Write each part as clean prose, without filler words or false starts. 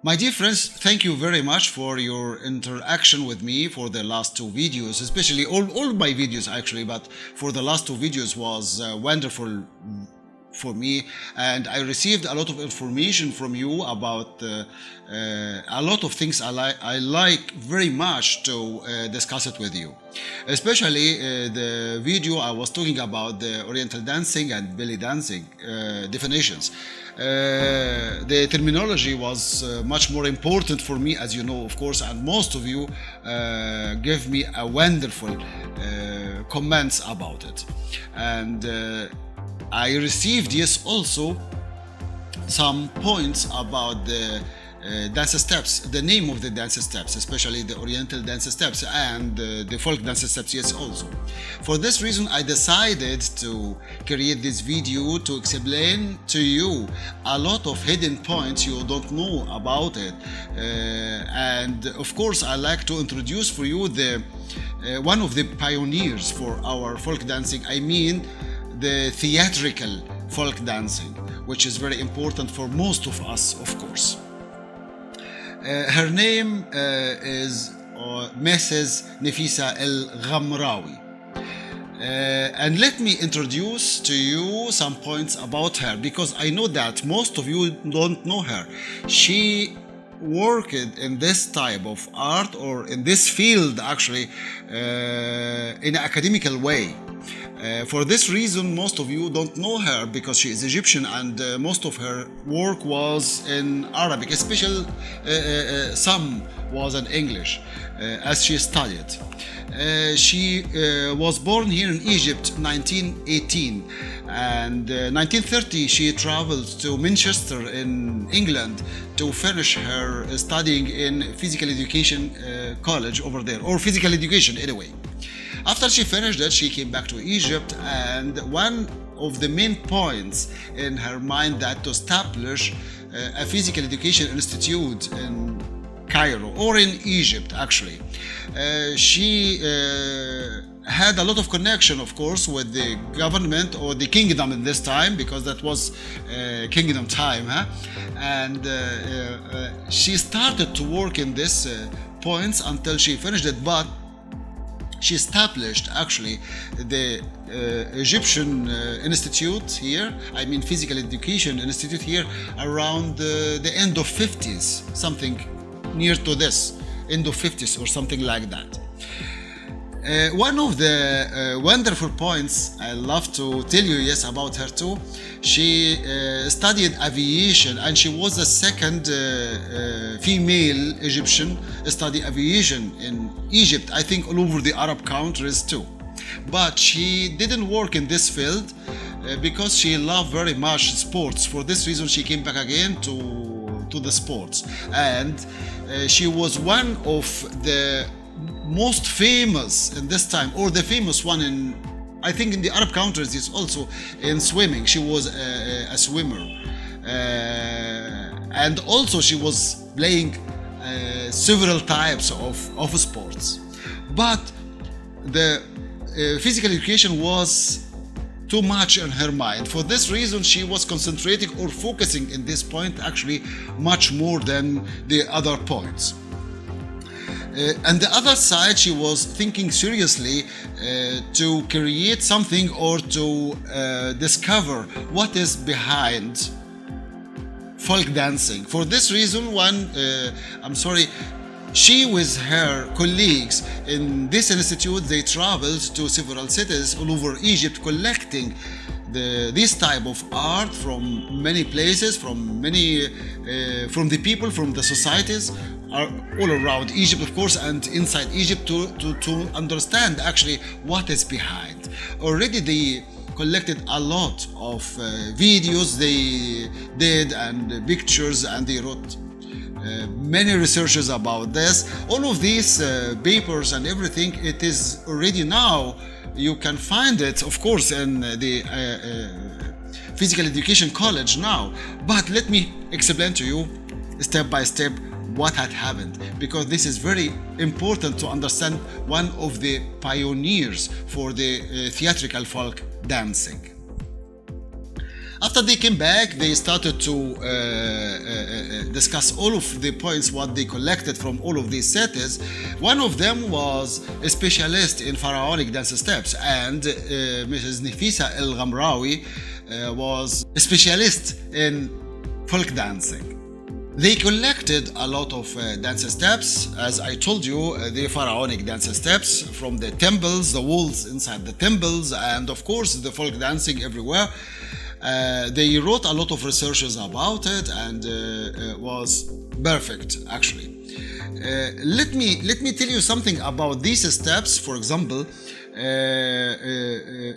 My dear friends, thank you very much for your interaction with me for the last two videos, especially all my videos actually, but for the last two videos was wonderful for me, and I received a lot of information from you about a lot of things I like very much to discuss it with you, especially the video I was talking about the Oriental dancing and belly dancing definitions. The terminology was much more important for me, as you know, of course, and most of you gave me a wonderful comments about it, and I received, yes, also some points about the dance steps, the name of the dance steps, especially the Oriental dance steps and the folk dance steps, yes, also. For this reason, I decided to create this video to explain to you a lot of hidden points you don't know about it. And of course, I like to introduce for you the one of the pioneers for our folk dancing. I mean, the theatrical folk dancing, which is very important for most of us, of course. Her name is Mrs. Nefisa El Ghamrawy. And let me introduce to you some points about her, because I know that most of you don't know her. She worked in this type of art, or in this field actually, in an academical way. For this reason, most of you don't know her, because she is Egyptian, and most of her work was in Arabic, especially some was in English, as she studied. She was born here in Egypt 1918, and 1930 she traveled to Manchester in England to finish her studying in physical education college over there, or physical education anyway. After she finished it, she came back to Egypt, and one of the main points in her mind that to establish a physical education institute in Cairo, or in Egypt actually. She had a lot of connection, of course, with the government or the kingdom in this time, because that was kingdom time, huh? And she started to work in this points until she finished it, but she established actually the Egyptian Institute here, I mean Physical Education Institute here, around the end of 50s, something near to this, end of 50s or something like that. One of the wonderful points I love to tell you, yes, about her too, she studied aviation, and she was the second female Egyptian study aviation in Egypt, I think all over the Arab countries too. But she didn't work in this field because she loved very much sports. For this reason, she came back again to the sports, and she was one of the most famous in this time, or the famous one in, I think, in the Arab countries is also in swimming. She was a swimmer, and also she was playing several types of sports. But the physical education was too much in her mind. For this reason, she was concentrating or focusing in this point actually much more than the other points. And the other side, she was thinking seriously to create something, or to discover what is behind folk dancing. For this reason, she with her colleagues in this institute, they traveled to several cities all over Egypt, collecting this type of art from many places, from the people, from the societies all around Egypt, of course, and inside Egypt, to understand actually what is behind. Already they collected a lot of videos they did, and pictures, and they wrote many researches about this. All of these papers and everything, it is already now, you can find it, of course, in the physical education college now. But let me explain to you step by step what had happened, because this is very important to understand one of the pioneers for the theatrical folk dancing. After they came back, they started to discuss all of the points what they collected from all of these sets. One of them was a specialist in pharaonic dance steps, and Mrs. Nefisa El Ghamrawy was a specialist in folk dancing. They collected a lot of dance steps, as I told you, the pharaonic dance steps from the temples, the walls inside the temples, and of course the folk dancing everywhere. They wrote a lot of researches about it, and was perfect actually. Let me tell you something about these steps. For example,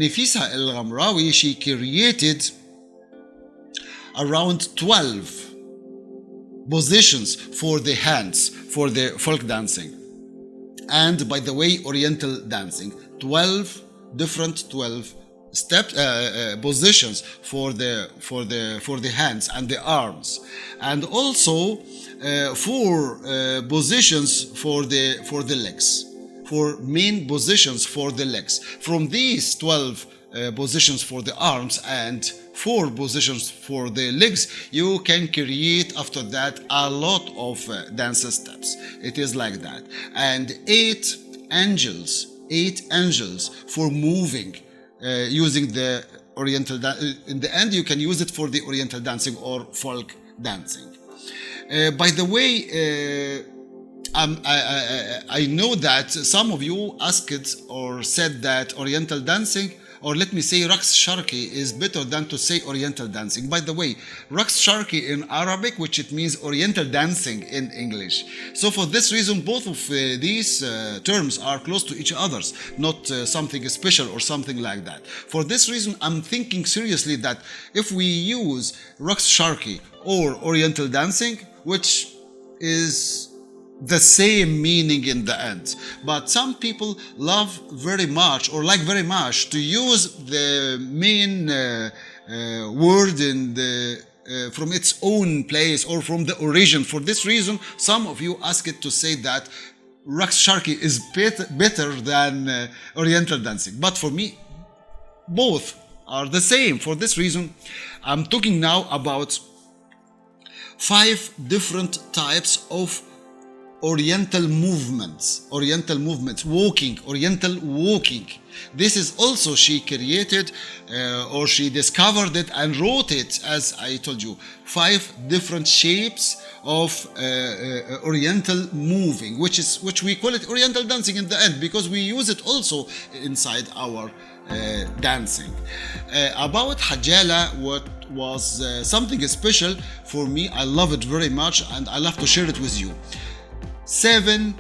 Nefisa El Ghamrawy, she created around 12 positions for the hands for the folk dancing, and by the way, Oriental dancing. 12 step positions for the hands and the arms, and also 4 positions for the legs, 4 main positions for the legs. From these 12 positions for the arms and 4 positions for the legs, you can create after that a lot of dance steps. It is like that. And 8 angels for moving using the Oriental in the end you can use it for the Oriental dancing or folk dancing. By the way, I know that some of you asked or said that Oriental dancing, or let me say Raqs Sharqi, is better than to say Oriental dancing. By the way, Raqs Sharqi in Arabic, which it means Oriental dancing in English. So for this reason, both of these terms are close to each other, not something special or something like that. For this reason, I'm thinking seriously that if we use Raqs Sharqi or Oriental dancing, which is the same meaning in the end, but some people love very much or like very much to use the main word in the from its own place or from the origin. For this reason, some of you ask it to say that Raqs Sharqi is better than Oriental dancing, but for me both are the same. For this reason, I'm talking now about 5 different types of Oriental movements, walking, Oriental walking. This is also she created or she discovered it and wrote it, as I told you, 5 different shapes of Oriental moving, which we call it Oriental dancing in the end, because we use it also inside our dancing. About Hajala, what was something special for me, I love it very much and I love to share it with you. 7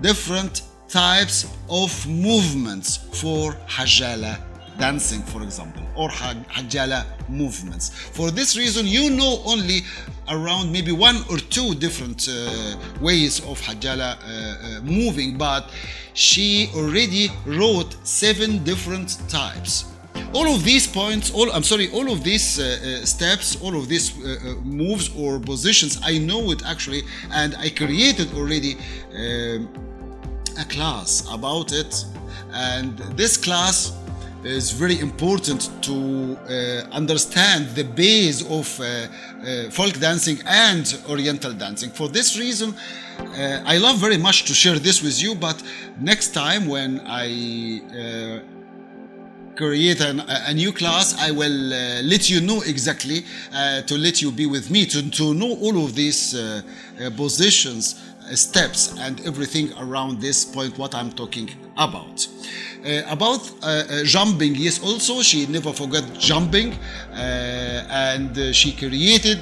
different types of movements for Hajala dancing, for example, or Hajala movements. For this reason, you know only around maybe 1 or 2 different ways of Hajala moving, but she already wrote 7 different types. All of these points, all of these steps, all of these moves or positions, I know it actually, and I created already a class about it. And this class is very important to understand the base of folk dancing and Oriental dancing. For this reason, I love very much to share this with you, but next time when I create a new class, I will let you know exactly, to let you be with me, to know all of these positions, steps, and everything around this point, what I'm talking about. About jumping, yes, also she never forgot jumping, and she created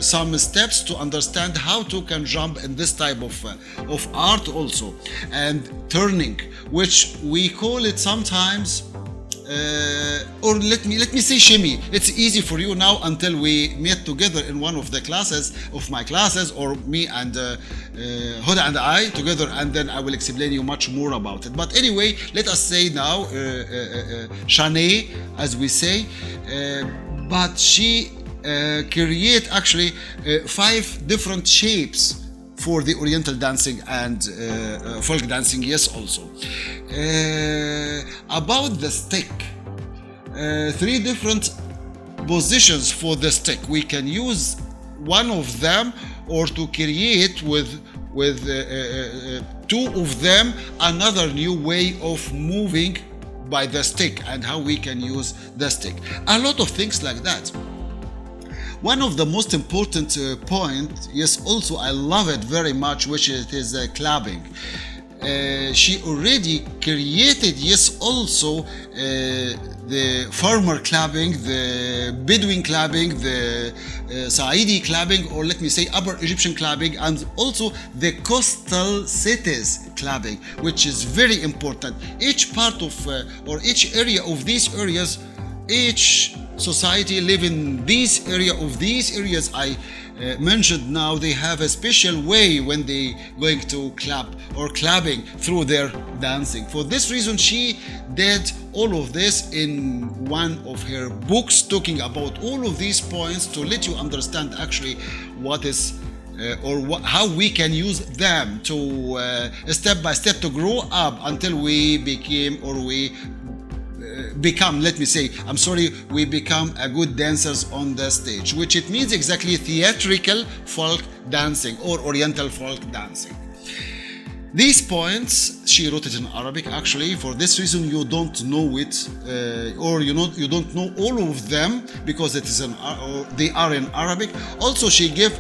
some steps to understand how to can jump in this type of art also. And turning, which we call it sometimes or let me say shimmy. It's easy for you now until we meet together in one of the classes of my classes, or me and Huda and I together, and then I will explain you much more about it. But anyway, let us say now Shanae, as we say, but she create actually 5 different shapes for the Oriental dancing and folk dancing, yes, also. About the stick, 3 different positions for the stick. We can use one of them, or to create with two of them another new way of moving by the stick, and how we can use the stick. A lot of things like that. One of the most important point, yes, also I love it very much, which is clapping. She already created, yes, also the farmer clapping, the Bedouin clapping, the Saidi clapping, or let me say Upper Egyptian clapping, and also the coastal cities clapping, which is very important. Each part of or each area of these areas, each society live in this area of these areas I mentioned now, they have a special way when they going to clap or clapping through their dancing. For this reason, she did all of this in one of her books, talking about all of these points to let you understand actually what is how we can use them to step by step to grow up until we became, or we become, let me say, I'm sorry, we become a good dancers on the stage, which it means exactly theatrical folk dancing or Oriental folk dancing. These points, she wrote it in Arabic actually. For this reason, you don't know it, or you don't know all of them, because it is they are in Arabic. Also, she gave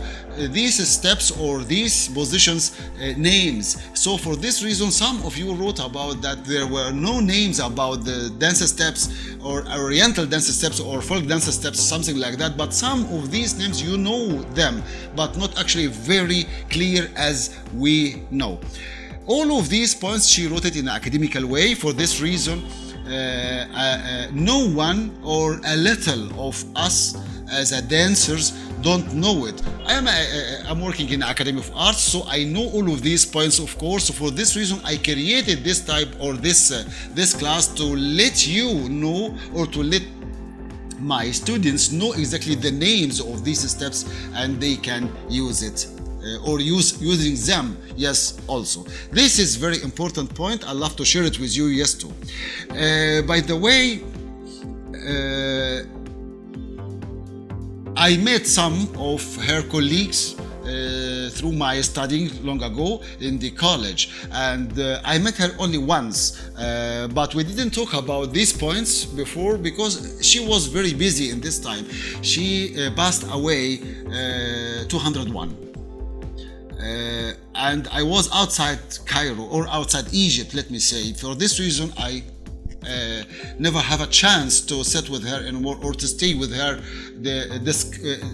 these steps or these positions names. So for this reason, some of you wrote about that there were no names about the dance steps or Oriental dance steps or folk dance steps, something like that. But some of these names you know them, but not actually very clear as we know. All of these points, she wrote it in an academical way. For this reason, no one or a little of us as a dancers don't know it. I'm working in Academy of Arts, so I know all of these points, of course. So for this reason, I created this type or this class to let you know, or to let my students know exactly the names of these steps, and they can use it. Or using them, yes, also. This is very important point. I love to share it with you, yes, too. By the way, I met some of her colleagues through my studying long ago in the college, and I met her only once, but we didn't talk about these points before because she was very busy in this time. She passed away 201. And I was outside Cairo, or outside Egypt, let me say. For this reason, I never have a chance to sit with her anymore, or to stay with her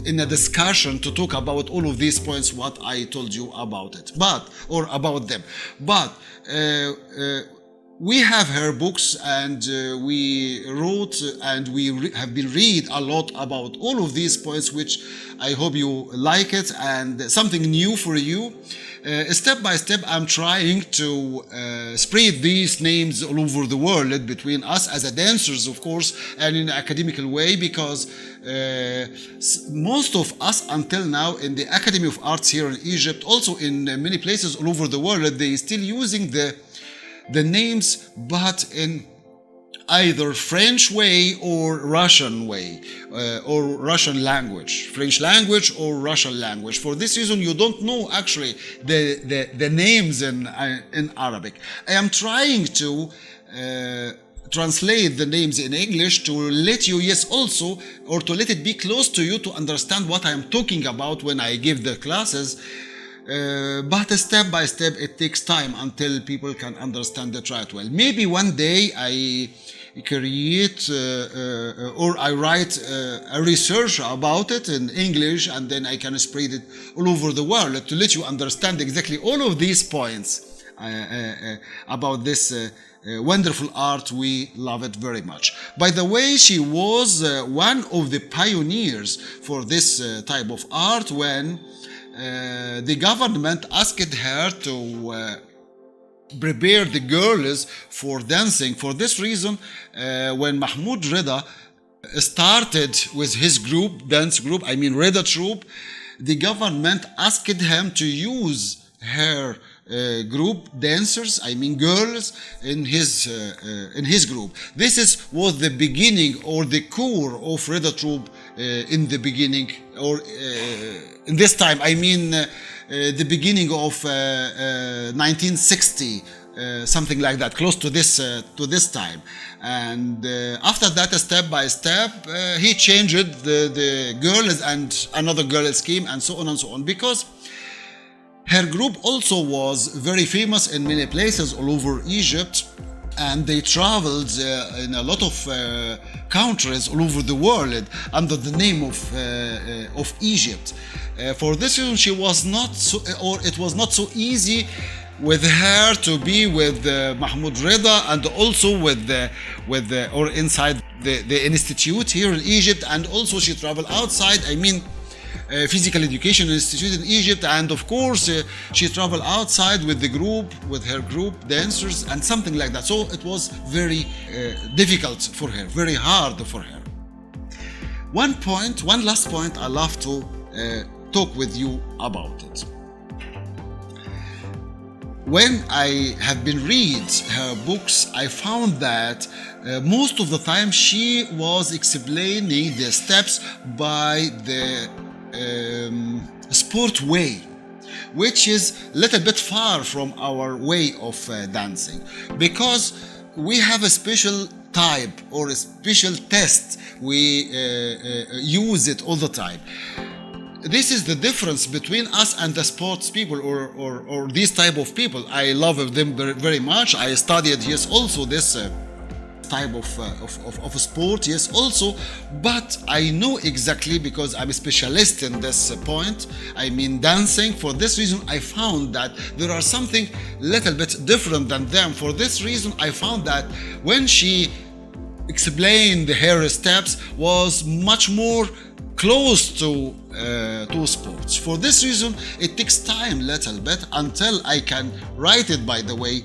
in a discussion to talk about all of these points, what I told you about it, or about them. But we have her books, and we wrote, and we have been read a lot about all of these points, which I hope you like it, and something new for you. Step by step, I'm trying to spread these names all over the world between us as a dancers, of course, and in an academical way, because most of us until now in the Academy of Arts here in Egypt, also in many places all over the world, they still using the names, but in either French way or Russian way, or Russian language, French language or Russian language. For this reason, you don't know actually the names in Arabic. I am trying to translate the names in English to let you, yes, also, or to let it be close to you to understand what I am talking about when I give the classes. But step by step, it takes time until people can understand it right well. Maybe one day I create or I write a research about it in English, and then I can spread it all over the world to let you understand exactly all of these points about this wonderful art. We love it very much. By the way, she was one of the pioneers for this type of art when the government asked her to prepare the girls for dancing. For this reason, when Mahmoud Reda started with his group, dance group, I mean Reda troupe, the government asked him to use her group dancers, I mean girls, in his group. This was the beginning or the core of Reda troupe in the beginning, or in this time, I mean the beginning of 1960, something like that, close to this time. And after that, step by step, he changed the girls, and another girl came, and so on and so on, because her group also was very famous in many places all over Egypt, and they traveled in a lot of countries all over the world under the name of Egypt. For this reason, she was not so, or it was not so easy with her to be with Mahmoud Reda, and also or inside the institute here in Egypt, and also she traveled outside. I mean, Physical Education Institute in Egypt, and of course she traveled outside with the group, with her group dancers, and something like that. So it was very difficult for her, very hard for her. One last point I love to talk with you about it. When I have been read her books, I found that most of the time she was explaining the steps by the sport way, which is a little bit far from our way of dancing, because we have a special type or a special test. We use it all the time. This is the difference between us and the sports people, or these type of people. I love them very, very much. I studied, yes, also this type of sport, yes, also, but I know exactly, because I'm a specialist in this point, I mean dancing. For this reason, I found that there are something little bit different than them. For this reason, I found that when she explained her steps was much more close to sports. For this reason, it takes time little bit until I can write it, by the way,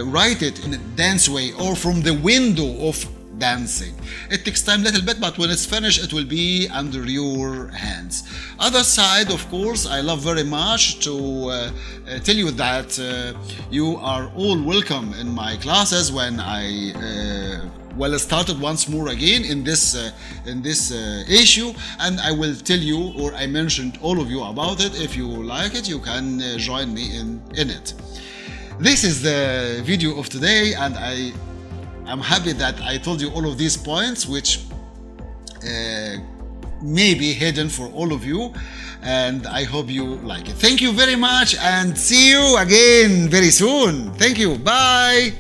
write it in a dance way, or from the window of dancing. It takes time little bit, but when it's finished, it will be under your hands. Other side, of course, I love very much to tell you that you are all welcome in my classes when I started once more again in this issue, and I will tell you, or I mentioned all of you about it. If you like it, you can join me in it. This is the video of today, and I'm happy that I told you all of these points, which may be hidden for all of you, and I hope you like it. Thank you very much, and see you again very soon. Thank you. Bye.